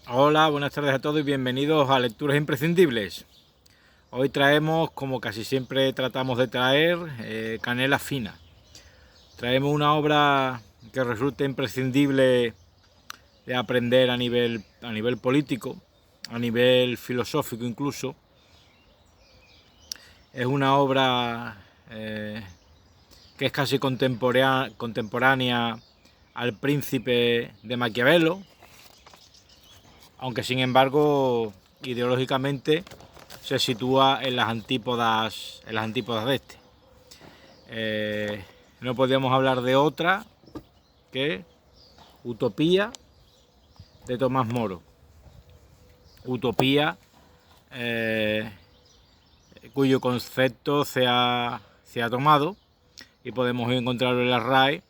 Hola, buenas tardes a todos y bienvenidos a Lecturas Imprescindibles. Hoy traemos, como casi siempre tratamos de traer, canela fina. Traemos una obra que resulta imprescindible de aprender a nivel político, a nivel filosófico incluso. Es una obra que es casi contemporánea al Príncipe de Maquiavelo, aunque sin embargo ideológicamente se sitúa en las antípodas de este. No podíamos hablar de otra que Utopía de Tomás Moro. Utopía cuyo concepto se ha tomado y podemos encontrarlo en la RAE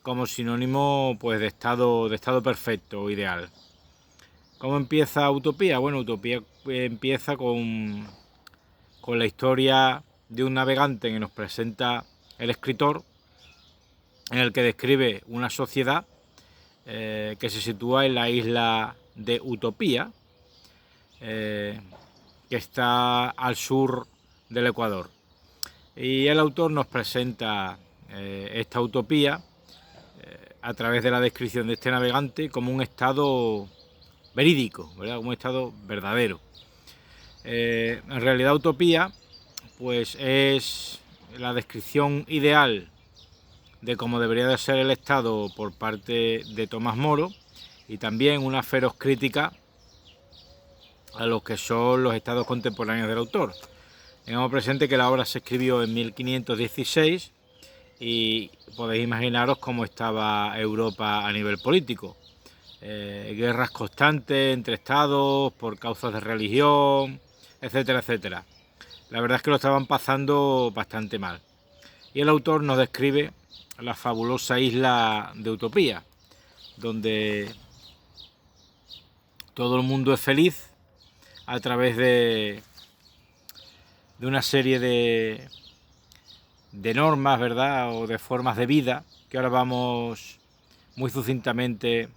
como sinónimo pues de estado perfecto o ideal. ¿Cómo empieza Utopía? Bueno, Utopía empieza con la historia de un navegante que nos presenta el escritor, en el que describe una sociedad que se sitúa en la isla de Utopía, que está al sur del Ecuador. Y el autor nos presenta esta utopía a través de la descripción de este navegante como un estado verídico, ¿verdad? Un estado verdadero. En realidad Utopía pues es la descripción ideal de cómo debería de ser el Estado por parte de Tomás Moro, y también una feroz crítica a lo que son los estados contemporáneos del autor. Tengamos presente que la obra se escribió en 1516 y podéis imaginaros cómo estaba Europa a nivel político. Guerras constantes entre estados por causas de religión, etcétera, etcétera. La verdad es que lo estaban pasando bastante mal. Y el autor nos describe la fabulosa isla de Utopía, donde todo el mundo es feliz a través de una serie de normas, ¿verdad? O de formas de vida que ahora vamos muy sucintamente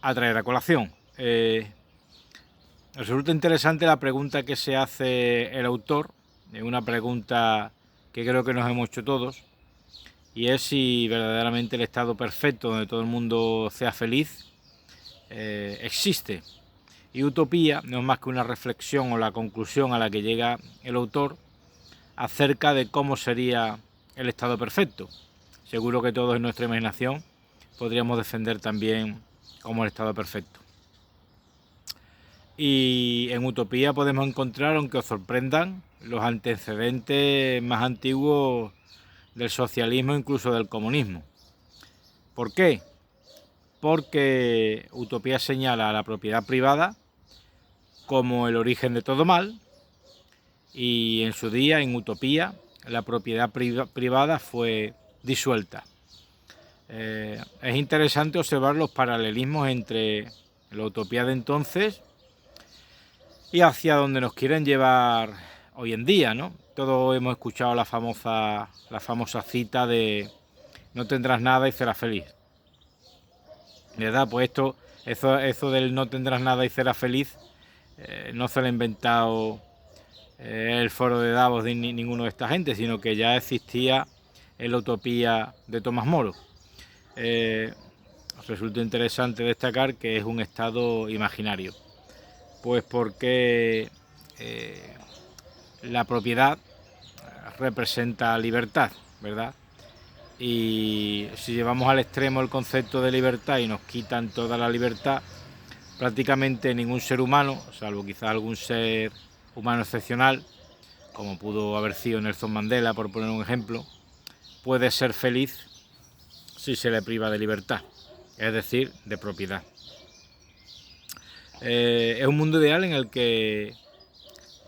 a traer a colación. Resulta interesante la pregunta que se hace el autor, una pregunta que creo que nos hemos hecho todos, y es si verdaderamente el estado perfecto donde todo el mundo sea feliz existe. Y Utopía no es más que una reflexión o la conclusión a la que llega el autor acerca de cómo sería el estado perfecto. Seguro que todos en nuestra imaginación podríamos defender también como el estado perfecto. Y en Utopía podemos encontrar, aunque os sorprendan, los antecedentes más antiguos del socialismo, incluso del comunismo. ¿Por qué? Porque Utopía señala a la propiedad privada como el origen de todo mal, y en su día, en Utopía, la propiedad privada fue disuelta. Es interesante observar los paralelismos entre la utopía de entonces y hacia donde nos quieren llevar hoy en día, ¿no? Todos hemos escuchado la famosa cita de no tendrás nada y serás feliz. ¿Verdad? Pues eso del no tendrás nada y serás feliz no se lo ha inventado el foro de Davos de ninguno de esta gente, sino que ya existía en la utopía de Tomás Moro. Resulta interesante destacar que es un estado imaginario, pues porque la propiedad representa libertad, ¿verdad? Y si llevamos al extremo el concepto de libertad y nos quitan toda la libertad, prácticamente ningún ser humano, salvo quizá algún ser humano excepcional, como pudo haber sido Nelson Mandela, por poner un ejemplo, puede ser feliz si se le priva de libertad, es decir, de propiedad. Es un mundo ideal en el que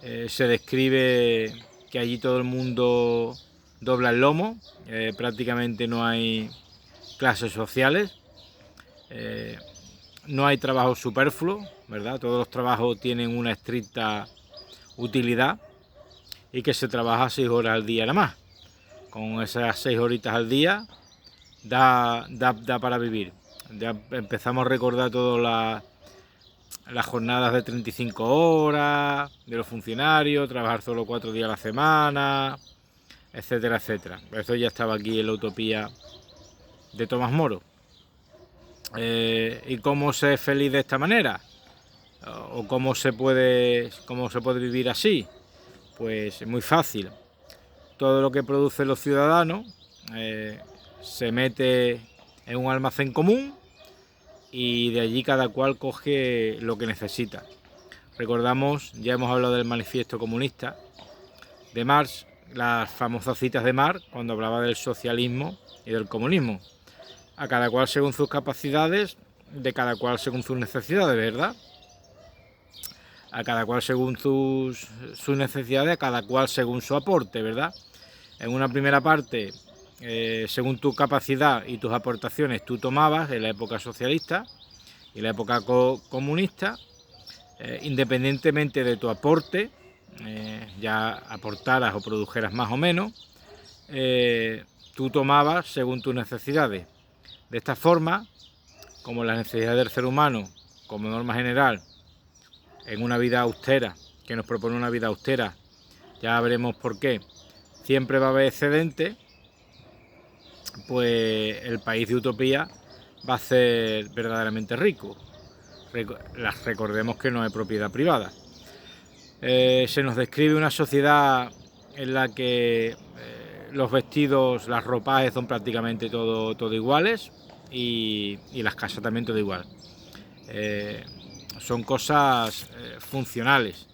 se describe que allí todo el mundo dobla el lomo, prácticamente no hay clases sociales, no hay trabajo superfluo, ¿verdad? Todos los trabajos tienen una estricta utilidad y que se trabaja 6 horas al día nada más. Con esas 6 horitas al día da para vivir. ya empezamos a recordar todas las jornadas de 35 horas, de los funcionarios, trabajar solo 4 días a la semana, etcétera, etcétera. Eso ya estaba aquí en la utopía de Tomás Moro. ¿Y cómo ser feliz de esta manera? ¿O cómo se puede vivir así? Pues muy fácil. Todo lo que producen los ciudadanos se mete en un almacén común y de allí cada cual coge lo que necesita. Recordamos, ya hemos hablado del manifiesto comunista de Marx, las famosas citas de Marx cuando hablaba del socialismo y del comunismo. A cada cual según sus capacidades, de cada cual según sus necesidades, ¿verdad? A cada cual según sus necesidades, a cada cual según su aporte, ¿verdad? En una primera parte, según tu capacidad y tus aportaciones, tú tomabas en la época socialista y en la época comunista, independientemente de tu aporte, ya aportaras o produjeras más o menos, tú tomabas según tus necesidades. De esta forma, como las necesidades del ser humano, como norma general, en una vida austera, que nos propone una vida austera, ya veremos por qué, siempre va a haber excedente, pues el país de utopía va a ser verdaderamente rico. Recordemos que no es propiedad privada. Se nos describe una sociedad en la que los vestidos, las ropajes son prácticamente todo iguales y las casas también todo igual. Son cosas funcionales,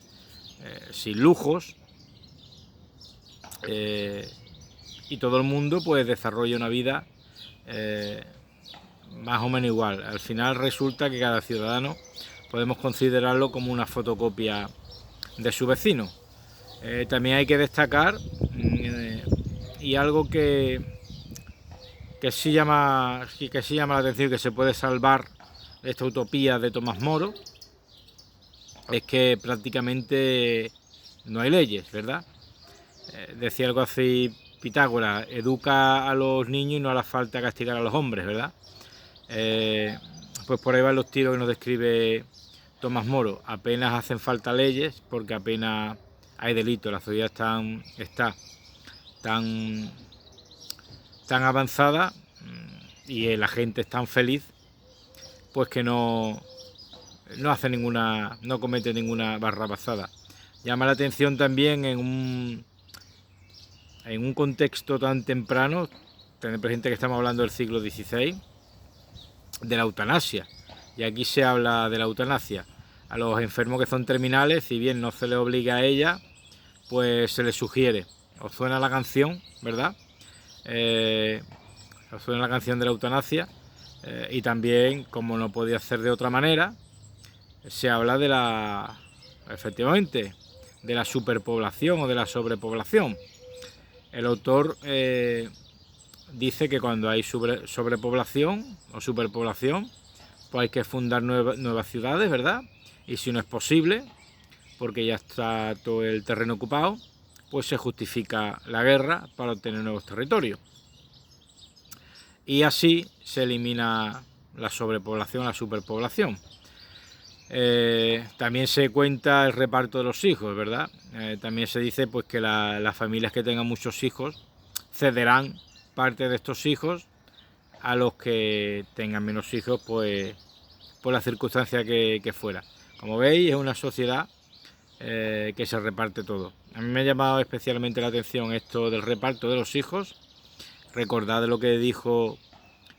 sin lujos, y todo el mundo pues desarrolla una vida más o menos igual. Al final resulta que cada ciudadano podemos considerarlo como una fotocopia de su vecino. También hay que destacar y algo que sí llama la atención, que se puede salvar de esta utopía de Tomás Moro, es que prácticamente no hay leyes, ¿verdad? Decía algo así Pitágoras: educa a los niños y no hará falta castigar a los hombres, ¿verdad? Pues por ahí van los tiros que nos describe Tomás Moro. Apenas hacen falta leyes porque apenas hay delitos. La sociedad está tan avanzada y la gente es tan feliz, pues que no comete ninguna barrabasada. Llama la atención también en un contexto tan temprano, tener presente que estamos hablando del siglo XVI, de la eutanasia. Y aquí se habla de la eutanasia. A los enfermos que son terminales, si bien no se les obliga a ella, pues se les sugiere. ¿Os suena la canción, verdad? ¿Os suena la canción de la eutanasia? Y también, como no podía ser de otra manera, se habla efectivamente, de la superpoblación o de la sobrepoblación. El autor dice que cuando hay sobrepoblación o superpoblación, pues hay que fundar nuevas ciudades, ¿verdad? Y si no es posible, porque ya está todo el terreno ocupado, pues se justifica la guerra para obtener nuevos territorios. Y así se elimina la sobrepoblación, la superpoblación. También se cuenta el reparto de los hijos, ¿verdad? También se dice pues que las familias que tengan muchos hijos cederán parte de estos hijos a los que tengan menos hijos, pues por la circunstancia que fuera. Como veis, es una sociedad que se reparte todo. A mí me ha llamado especialmente la atención esto del reparto de los hijos. Recordad lo que dijo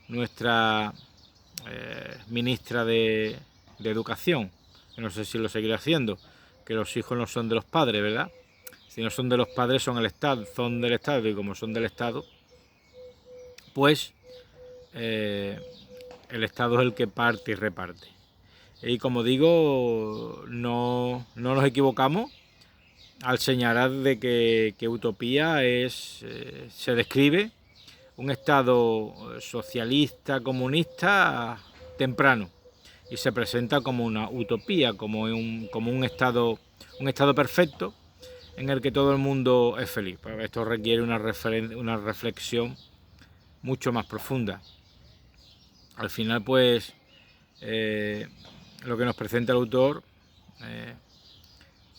nuestra ministra de Educación, que no sé si lo seguirá haciendo, que los hijos no son de los padres, ¿verdad? Si no son de los padres, son del Estado, y como son del Estado, pues el Estado es el que parte y reparte. Y como digo, no nos equivocamos al señalar de que utopía se describe un Estado socialista, comunista, temprano, y se presenta como una utopía, como un estado perfecto en el que todo el mundo es feliz. Pero esto requiere una reflexión mucho más profunda. Al final, pues, lo que nos presenta el autor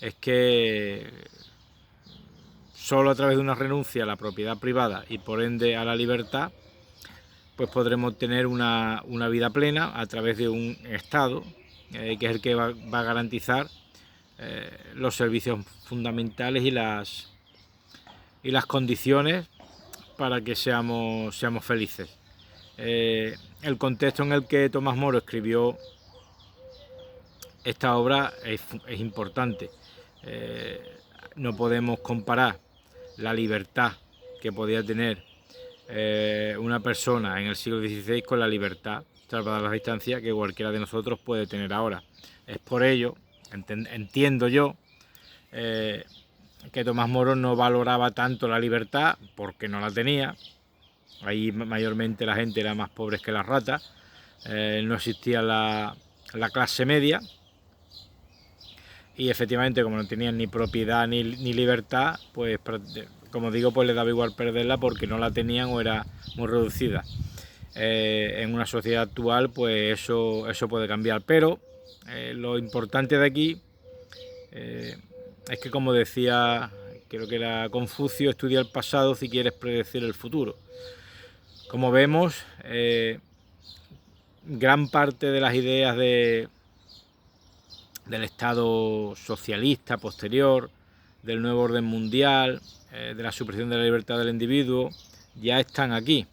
es que solo a través de una renuncia a la propiedad privada y por ende a la libertad, pues podremos tener una vida plena a través de un Estado que es el que va a garantizar los servicios fundamentales y las condiciones para que seamos felices. El contexto en el que Tomás Moro escribió esta obra es importante. No podemos comparar la libertad que podía tener una persona en el siglo XVI con la libertad, salvadas las distancias, que cualquiera de nosotros puede tener ahora. Es por ello, entiendo yo, que Tomás Moro no valoraba tanto la libertad porque no la tenía. Ahí mayormente la gente era más pobre que las ratas, no existía la clase media y efectivamente, como no tenían ni propiedad ni libertad, pues como digo, pues les daba igual perderla porque no la tenían o era muy reducida. En una sociedad actual pues eso puede cambiar, pero lo importante de aquí es que, como decía, creo que era Confucio, estudia el pasado si quieres predecir el futuro. Como vemos, gran parte de las ideas del Estado socialista posterior, del nuevo orden mundial, de la supresión de la libertad del individuo, ya están aquí.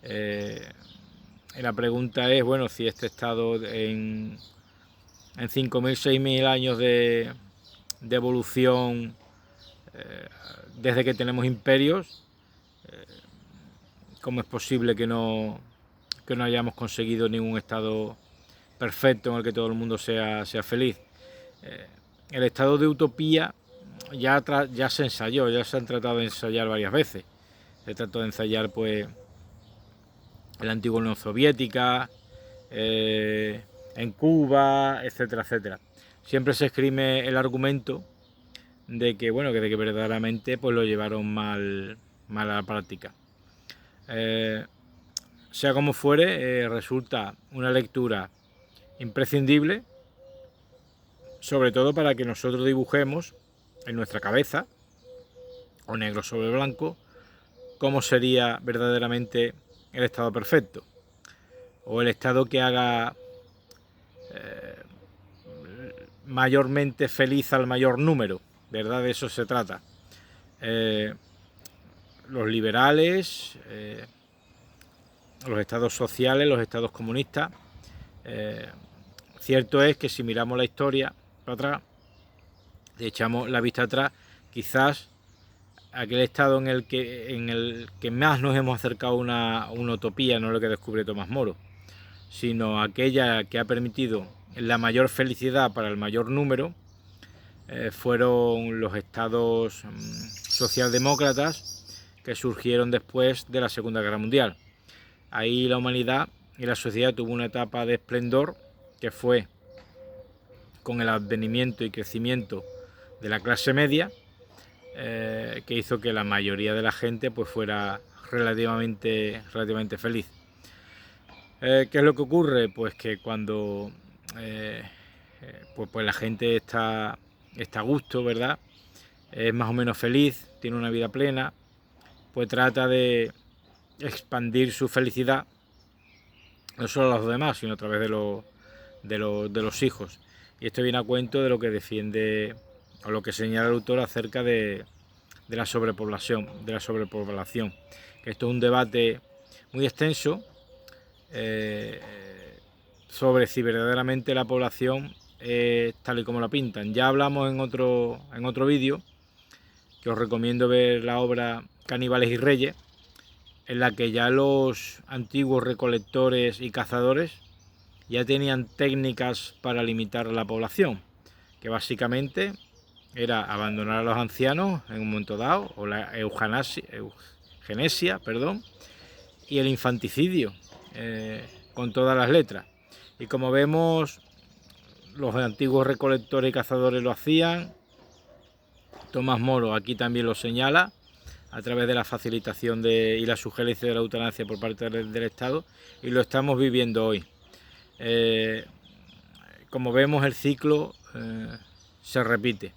La pregunta es, bueno, si este Estado en 5.000, 6.000 años de evolución, desde que tenemos imperios, ¿cómo es posible que no hayamos conseguido ningún Estado perfecto en el que todo el mundo sea feliz? El estado de utopía ya se ensayó, ya se han tratado de ensayar varias veces. Se trató de ensayar pues en la antigua Unión Soviética, en Cuba, etcétera, etcétera. Siempre se esgrime el argumento de que verdaderamente pues lo llevaron mal a la práctica. Sea como fuere, resulta una lectura imprescindible, sobre todo para que nosotros dibujemos en nuestra cabeza, o negro sobre blanco, cómo sería verdaderamente el estado perfecto, o el estado que haga mayormente feliz al mayor número, ¿verdad? De eso se trata. Los liberales, los estados sociales, los estados comunistas, cierto es que si miramos la historia para atrás, le echamos la vista atrás, quizás aquel estado en el que más nos hemos acercado a una utopía no es lo que descubre Tomás Moro, sino aquella que ha permitido la mayor felicidad para el mayor número, fueron los estados socialdemócratas que surgieron después de la Segunda Guerra Mundial. Ahí la humanidad y la sociedad tuvo una etapa de esplendor que fue con el advenimiento y crecimiento de la clase media, que hizo que la mayoría de la gente pues fuera relativamente feliz. ¿Qué es lo que ocurre? Pues que cuando pues la gente está a gusto, ¿verdad? Es más o menos feliz, tiene una vida plena, pues trata de expandir su felicidad no solo a los demás, sino a través de los hijos. Y esto viene a cuento de lo que defiende o lo que señala el autor acerca de la sobrepoblación, que esto es un debate muy extenso sobre si verdaderamente la población es tal y como la pintan. Ya hablamos en otro vídeo, que os recomiendo ver la obra Caníbales y Reyes, en la que ya los antiguos recolectores y cazadores ya tenían técnicas para limitar la población, que básicamente era abandonar a los ancianos en un momento dado, o la eugenesia, y el infanticidio, con todas las letras. Y como vemos, los antiguos recolectores y cazadores lo hacían. Tomás Moro aquí también lo señala, a través de la facilitación y la sugerencia de la eutanasia por parte del Estado, y lo estamos viviendo hoy. Como vemos, el ciclo se repite,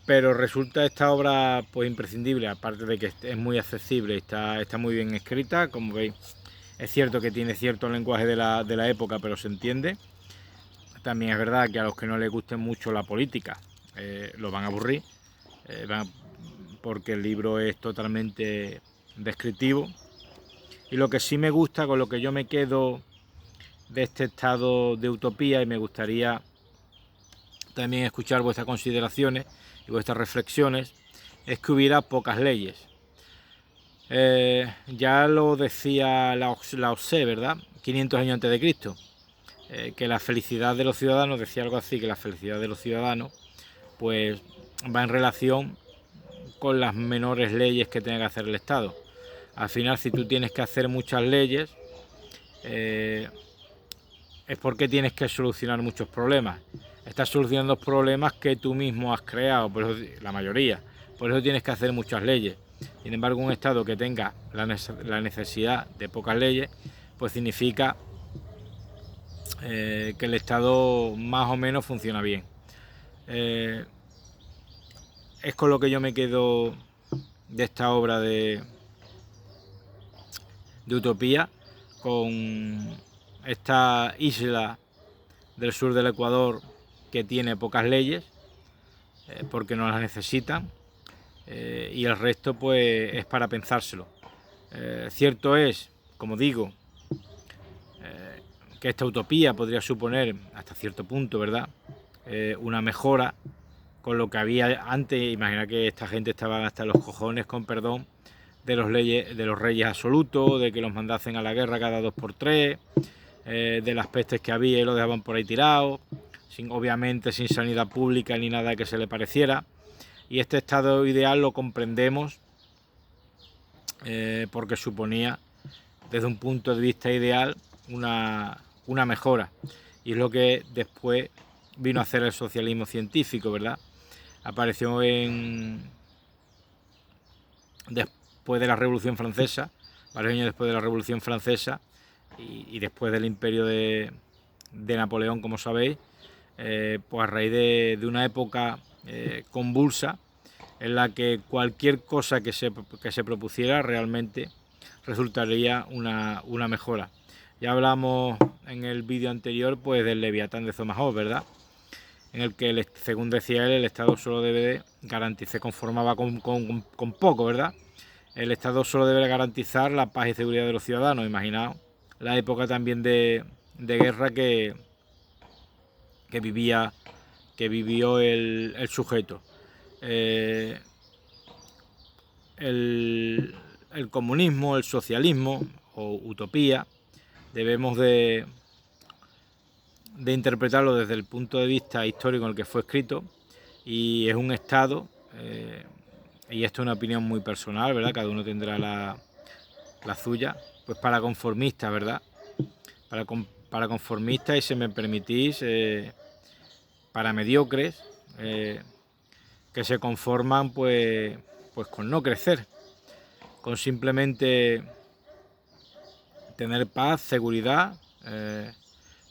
pero resulta esta obra pues imprescindible, aparte de que es muy accesible, está muy bien escrita. Como veis, es cierto que tiene cierto lenguaje de la época, pero se entiende. También es verdad que a los que no les guste mucho la política lo van a aburrir, porque el libro es totalmente descriptivo. Y lo que sí me gusta, con lo que yo me quedo de este estado de utopía, y me gustaría también escuchar vuestras consideraciones y vuestras reflexiones, es que hubiera pocas leyes. Ya lo decía Lao Tse, ¿verdad? 500 años antes de Cristo, que la felicidad de los ciudadanos, decía algo así, que la felicidad de los ciudadanos pues va en relación con las menores leyes que tenga que hacer el Estado. Al final, si tú tienes que hacer muchas leyes, es porque tienes que solucionar muchos problemas. Estás solucionando problemas que tú mismo has creado, por eso, la mayoría. Por eso tienes que hacer muchas leyes. Sin embargo, un Estado que tenga la necesidad de pocas leyes, pues significa que el Estado más o menos funciona bien. Es con lo que yo me quedo de esta obra de utopía, con esta isla del sur del Ecuador que tiene pocas leyes, porque no las necesitan, y el resto pues es para pensárselo. Cierto es, como digo, que esta utopía podría suponer hasta cierto punto, ¿verdad?, una mejora con lo que había antes. Imagina que esta gente estaba hasta los cojones, con perdón, de los reyes absolutos, de que los mandasen a la guerra cada 2 por 3, de las pestes que había y lo dejaban por ahí tirados, obviamente sin sanidad pública ni nada que se le pareciera. Y este estado ideal lo comprendemos porque suponía, desde un punto de vista ideal, una mejora. Y es lo que después vino a hacer el socialismo científico, ¿verdad? Apareció después de la Revolución Francesa, varios años después de la Revolución Francesa, y después del imperio de Napoleón, como sabéis, pues a raíz de una época convulsa, en la que cualquier cosa que se propusiera realmente resultaría una mejora. Ya hablamos en el vídeo anterior pues del Leviatán de Thomas Hobbes, ¿verdad?, en el que, según decía él, el Estado solo debe garantizar, se conformaba con poco, ¿verdad? El Estado solo debe garantizar la paz y seguridad de los ciudadanos. Imaginaos la época también de guerra que vivió el sujeto. El comunismo, el socialismo o utopía, debemos de interpretarlo desde el punto de vista histórico en el que fue escrito, y es un estado, y esto es una opinión muy personal, ¿verdad?, cada uno tendrá la suya, pues para conformistas, ¿verdad?, para conformistas, y si me permitís, para mediocres, que se conforman pues con no crecer, con simplemente tener paz, seguridad,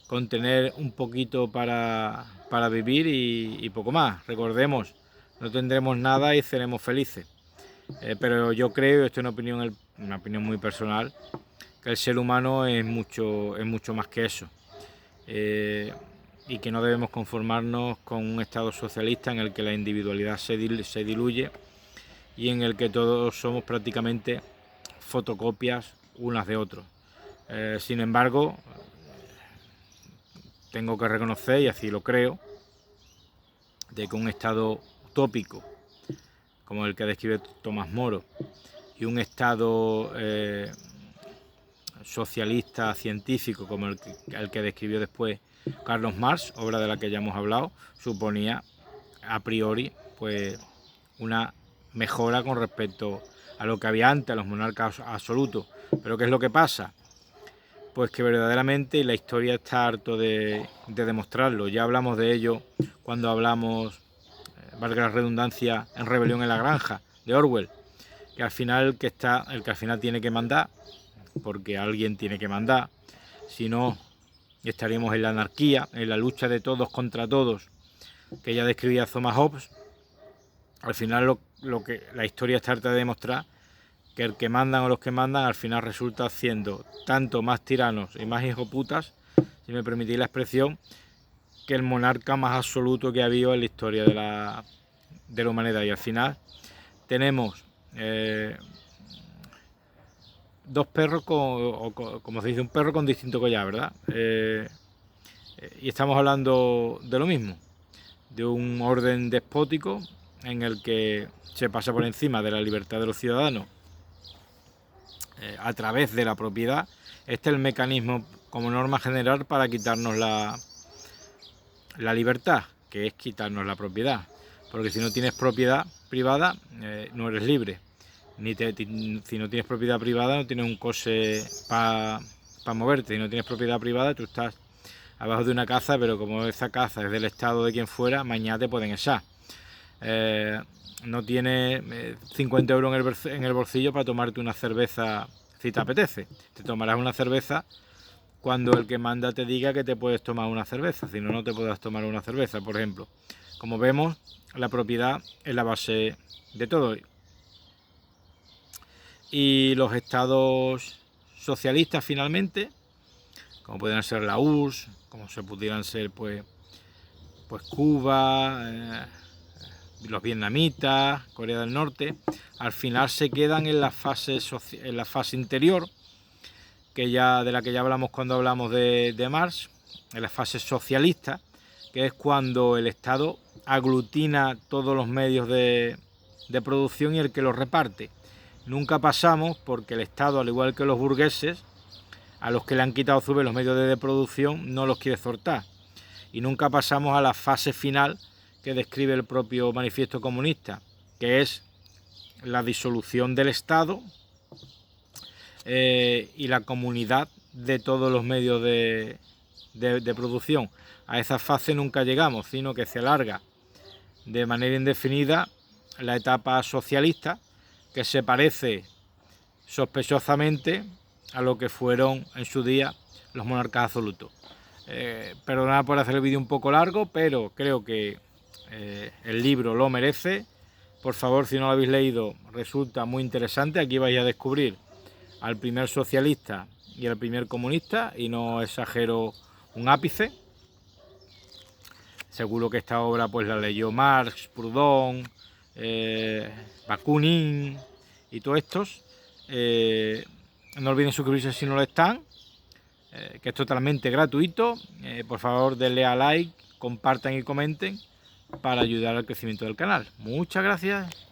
con tener un poquito para vivir y poco más. Recordemos, no tendremos nada y seremos felices. Pero yo creo, esto es una opinión muy personal, que el ser humano es mucho más que eso. Y que no debemos conformarnos con un estado socialista en el que la individualidad se diluye y en el que todos somos prácticamente fotocopias unas de otros. Sin embargo, tengo que reconocer, y así lo creo, de que un estado utópico como el que describe Tomás Moro y un estado socialista científico como el que describió después Carlos Marx, obra de la que ya hemos hablado, suponía a priori pues una mejora con respecto a lo que había antes, a los monarcas absolutos. Pero ¿qué es lo que pasa? Pues que verdaderamente, y la historia está harto de demostrarlo, ya hablamos de ello cuando hablamos, valga la redundancia, en Rebelión en la Granja, de Orwell, que al final el que al final tiene que mandar, porque alguien tiene que mandar, si no estaríamos en la anarquía, en la lucha de todos contra todos, que ya describía Thomas Hobbes. Al final lo que la historia trata de demostrar, que el que mandan o los que mandan al final resulta siendo tanto más tiranos y más hijoputas, si me permitís la expresión, que el monarca más absoluto que ha habido en la historia de la humanidad. Y al final tenemos dos perros como se dice, un perro con distinto collar, ¿verdad? Y estamos hablando de lo mismo, de un orden despótico en el que se pasa por encima de la libertad de los ciudadanos a través de la propiedad. Este es el mecanismo como norma general para quitarnos la libertad, que es quitarnos la propiedad, porque si no tienes propiedad privada no eres libre, si no tienes propiedad privada no tienes un coche para moverte, si no tienes propiedad privada tú estás abajo de una casa, pero como esa casa es del Estado de quien fuera, mañana te pueden echar. No tienes 50 euros en el bolsillo para tomarte una cerveza si te apetece. Te tomarás una cerveza cuando el que manda te diga que te puedes tomar una cerveza, si no, no te podrás tomar una cerveza, por ejemplo. Como vemos, la propiedad es la base de todo. Y los estados socialistas, finalmente, como pudieran ser la URSS, como se pudieran ser pues Cuba, los vietnamitas, Corea del Norte, al final se quedan en la fase interior, de la que ya hablamos cuando hablamos de Marx, en la fase socialista, que es cuando el Estado aglutina todos los medios de producción y el que los reparte. Nunca pasamos, porque el Estado, al igual que los burgueses, a los que le han quitado su vez los medios de producción, no los quiere soltar. Y nunca pasamos a la fase final que describe el propio manifiesto comunista, que es la disolución del Estado y la comunidad de todos los medios de producción. A esa fase nunca llegamos, sino que se alarga de manera indefinida la etapa socialista, que se parece sospechosamente a lo que fueron en su día los monarcas absolutos. Perdonad por hacer el vídeo un poco largo, pero creo que el libro lo merece. Por favor, si no lo habéis leído, resulta muy interesante. Aquí vais a descubrir al primer socialista y al primer comunista, y no exagero un ápice. Seguro que esta obra pues la leyó Marx, Proudhon, Bakunin y todos estos. No olviden suscribirse si no lo están, que es totalmente gratuito. Por favor, denle a like, compartan y comenten para ayudar al crecimiento del canal. Muchas gracias.